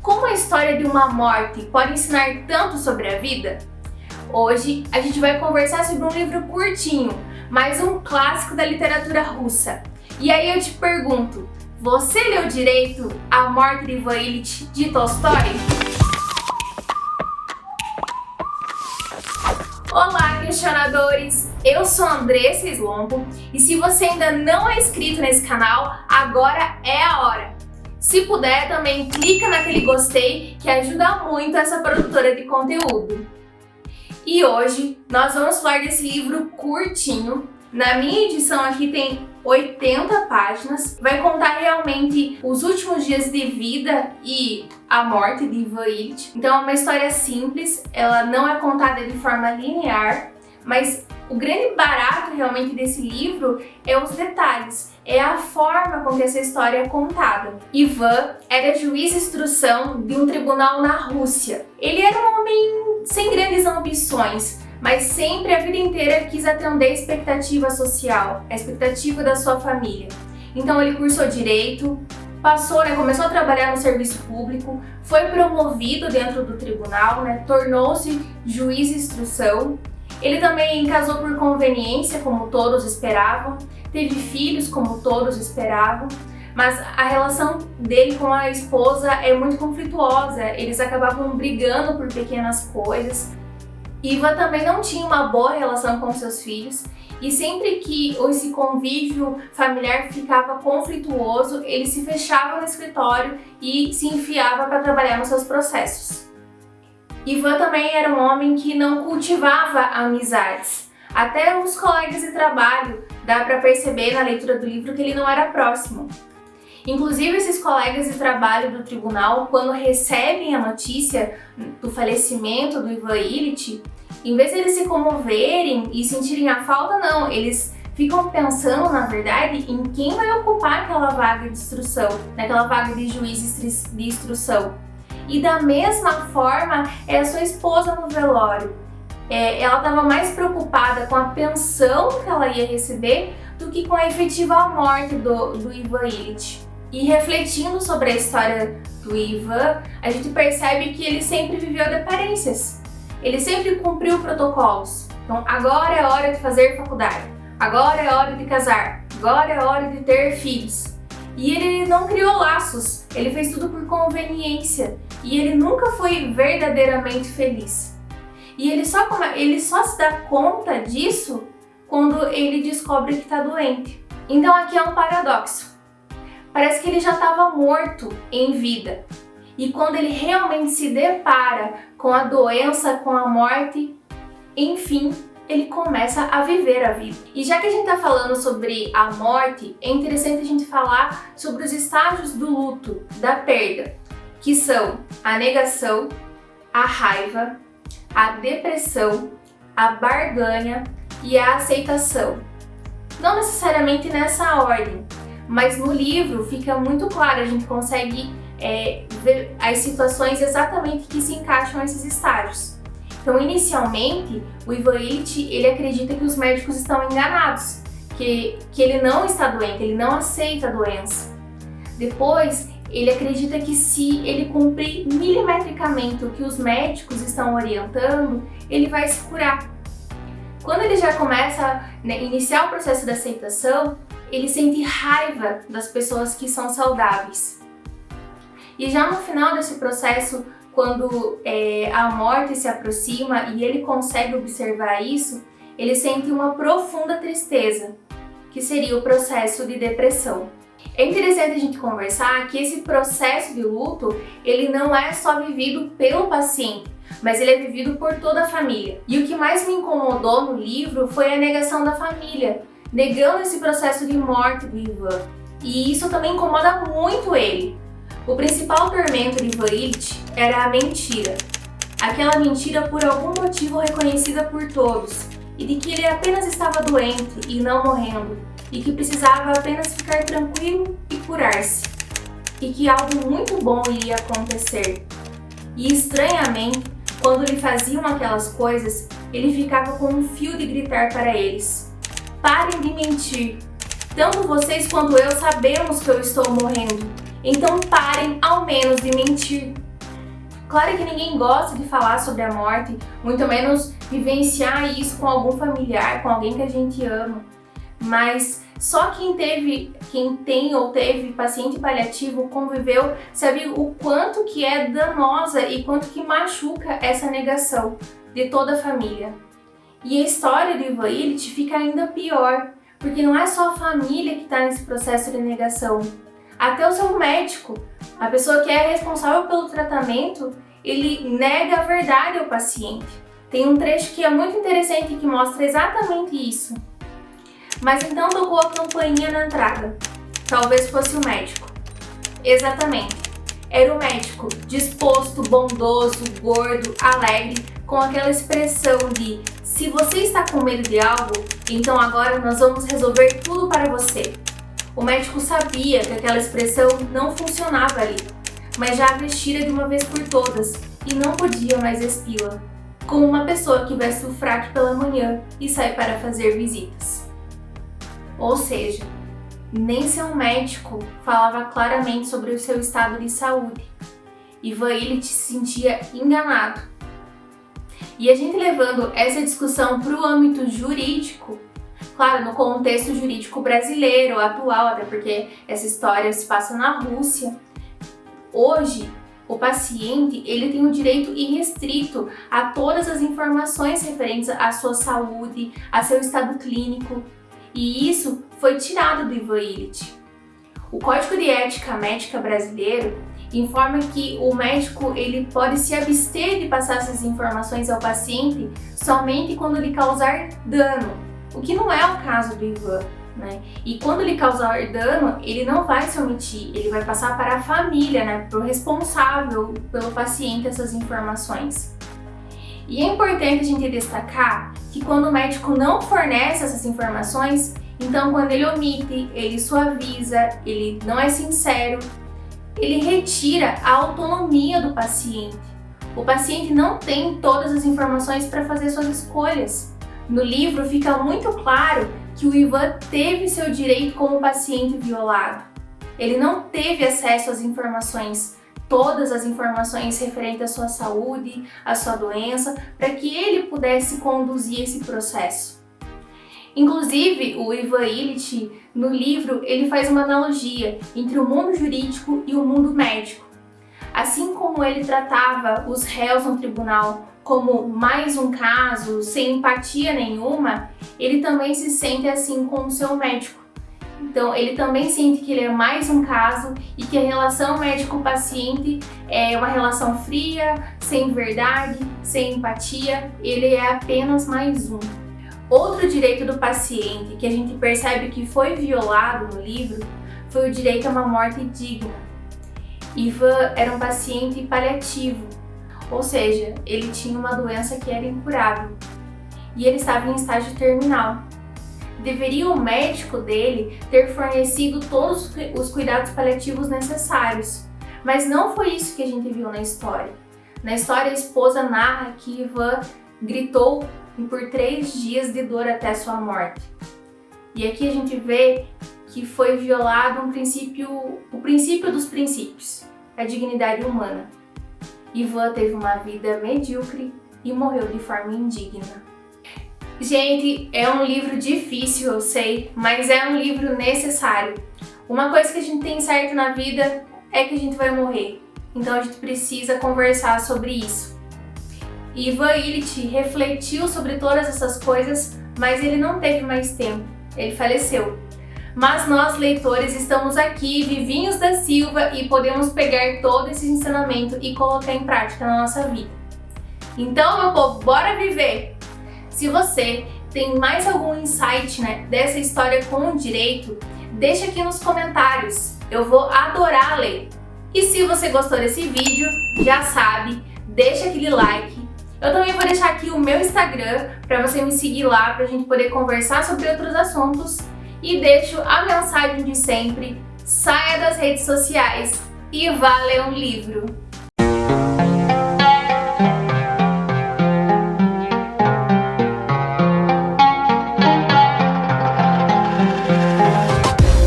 Como a história de uma morte pode ensinar tanto sobre a vida? Hoje a gente vai conversar sobre um livro curtinho, mas um clássico da literatura russa. E aí eu te pergunto, você leu direito A Morte de Ivan Ilitch de Tolstói? Olá, questionadores! Eu sou Andressa Slombo e se você ainda não é inscrito nesse canal, agora é a hora! Se puder, também clica naquele gostei que ajuda muito essa produtora de conteúdo. E hoje nós vamos falar desse livro curtinho. Na minha edição aqui tem 80 páginas. Vai contar realmente os últimos dias de vida e a morte de Ivan Ilitch. Então é uma história simples, ela não é contada de forma linear, mas o grande barato realmente desse livro é os detalhes, é a forma com que essa história é contada. Ivan era juiz de instrução de um tribunal na Rússia. Ele era um homem sem grandes ambições, mas sempre a vida inteira quis atender a expectativa social, a expectativa da sua família. Então ele cursou direito, começou a trabalhar no serviço público, foi promovido dentro do tribunal, tornou-se juiz de instrução. Ele também casou por conveniência, como todos esperavam, teve filhos, como todos esperavam, mas a relação dele com a esposa é muito conflituosa, eles acabavam brigando por pequenas coisas. Ivan também não tinha uma boa relação com seus filhos e sempre que esse convívio familiar ficava conflituoso, ele se fechava no escritório e se enfiava para trabalhar nos seus processos. Ivan também era um homem que não cultivava amizades. Até os colegas de trabalho dá para perceber na leitura do livro que ele não era próximo. Inclusive, esses colegas de trabalho do tribunal, quando recebem a notícia do falecimento do Ivan Ilitch, em vez de eles se comoverem e sentirem a falta, não, eles ficam pensando, na verdade, em quem vai ocupar aquela vaga de instrução, naquela vaga de juiz de instrução. E da mesma forma, é a sua esposa no velório. Ela estava mais preocupada com a pensão que ela ia receber do que com a efetiva morte do Ivan Ilitch. E refletindo sobre a história do Ivan, a gente percebe que ele sempre viveu de aparências. Ele sempre cumpriu protocolos. Então, agora é hora de fazer faculdade, agora é hora de casar, agora é hora de ter filhos. E ele não criou laços, ele fez tudo por conveniência e ele nunca foi verdadeiramente feliz. E ele só se dá conta disso quando ele descobre que está doente. Então aqui é um paradoxo. Parece que ele já estava morto em vida. E quando ele realmente se depara com a doença, com a morte, enfim, ele começa a viver a vida. E já que a gente está falando sobre a morte, é interessante a gente falar sobre os estágios do luto, da perda, que são a negação, a raiva, a depressão, a barganha e a aceitação. Não necessariamente nessa ordem, mas no livro fica muito claro, a gente consegue ver as situações exatamente que se encaixam nesses estágios. Então, inicialmente, o Ivan Ilitch, ele acredita que os médicos estão enganados, que ele não está doente, ele não aceita a doença. Depois, ele acredita que se ele cumprir milimetricamente o que os médicos estão orientando, ele vai se curar. Quando ele já começa a iniciar o processo de aceitação, ele sente raiva das pessoas que são saudáveis. E já no final desse processo, quando a morte se aproxima e ele consegue observar isso, ele sente uma profunda tristeza, que seria o processo de depressão. É interessante a gente conversar que esse processo de luto, ele não é só vivido pelo paciente, mas ele é vivido por toda a família. E o que mais me incomodou no livro foi a negação da família, negando esse processo de morte do Ivan. E isso também incomoda muito ele. O principal tormento de Ivan Ilitch era a mentira. Aquela mentira por algum motivo reconhecida por todos, e de que ele apenas estava doente e não morrendo, e que precisava apenas ficar tranquilo e curar-se, e que algo muito bom iria acontecer. E estranhamente, quando lhe faziam aquelas coisas, ele ficava com um fio de gritar para eles: parem de mentir! Tanto vocês quanto eu sabemos que eu estou morrendo. Então parem ao menos de mentir. Claro que ninguém gosta de falar sobre a morte, muito menos vivenciar isso com algum familiar, com alguém que a gente ama. Mas só quem tem ou teve paciente paliativo conviveu, sabe o quanto que é danosa e quanto que machuca essa negação de toda a família. E a história do Ivan Illich fica ainda pior, porque não é só a família que está nesse processo de negação. Até o seu médico, a pessoa que é responsável pelo tratamento, ele nega a verdade ao paciente. Tem um trecho que é muito interessante que mostra exatamente isso. Mas então tocou a campainha na entrada. Talvez fosse o médico. Exatamente. Era o médico, disposto, bondoso, gordo, alegre, com aquela expressão de: se você está com medo de algo, então agora nós vamos resolver tudo para você. O médico sabia que aquela expressão não funcionava ali, mas já a vestira de uma vez por todas e não podia mais despila, como uma pessoa que veste o fraque pela manhã e sai para fazer visitas. Ou seja, nem seu médico falava claramente sobre o seu estado de saúde. Ivan Illich se sentia enganado. E a gente levando essa discussão para o âmbito jurídico, claro, no contexto jurídico brasileiro atual, até porque essa história se passa na Rússia. Hoje, o paciente ele tem o direito irrestrito a todas as informações referentes à sua saúde, a seu estado clínico, e isso foi tirado do Ivan Illich. O Código de Ética Médica brasileiro informa que o médico ele pode se abster de passar essas informações ao paciente somente quando lhe causar dano, o que não é o caso do Ivan, né? E quando lhe causar dano, ele não vai se omitir, ele vai passar para a família, né, para o responsável pelo paciente essas informações. E é importante a gente destacar que quando o médico não fornece essas informações, então quando ele omite, ele suaviza, ele não é sincero, ele retira a autonomia do paciente. O paciente não tem todas as informações para fazer suas escolhas. No livro fica muito claro que o Ivan teve seu direito como paciente violado. Ele não teve acesso às informações, todas as informações referentes à sua saúde, à sua doença, para que ele pudesse conduzir esse processo. Inclusive, o Ivan Illich, no livro, ele faz uma analogia entre o mundo jurídico e o mundo médico. Assim como ele tratava os réus no tribunal como mais um caso, sem empatia nenhuma, ele também se sente assim com o seu médico. Então, ele também sente que ele é mais um caso e que a relação médico-paciente é uma relação fria, sem verdade, sem empatia, ele é apenas mais um. Outro direito do paciente que a gente percebe que foi violado no livro foi o direito a uma morte digna. Ivan era um paciente paliativo, ou seja, ele tinha uma doença que era incurável e ele estava em estágio terminal. Deveria o médico dele ter fornecido todos os cuidados paliativos necessários, mas não foi isso que a gente viu na história. Na história, a esposa narra que Ivan gritou por 3 dias de dor até sua morte. E aqui a gente vê que foi violado o princípio dos princípios, a dignidade humana. Ivan teve uma vida medíocre e morreu de forma indigna. Gente, é um livro difícil, eu sei, mas é um livro necessário. Uma coisa que a gente tem certo na vida é que a gente vai morrer, então a gente precisa conversar sobre isso. Ivan Illich refletiu sobre todas essas coisas, mas ele não teve mais tempo, ele faleceu. Mas nós, leitores, estamos aqui, vivinhos da Silva, e podemos pegar todo esse ensinamento e colocar em prática na nossa vida. Então, meu povo, bora viver! Se você tem mais algum insight, dessa história com o direito, deixa aqui nos comentários, eu vou adorar ler. E se você gostou desse vídeo, já sabe, deixa aquele like. Eu também vou deixar aqui o meu Instagram para você me seguir lá, para a gente poder conversar sobre outros assuntos. E deixo a mensagem de sempre: saia das redes sociais e vá ler um livro.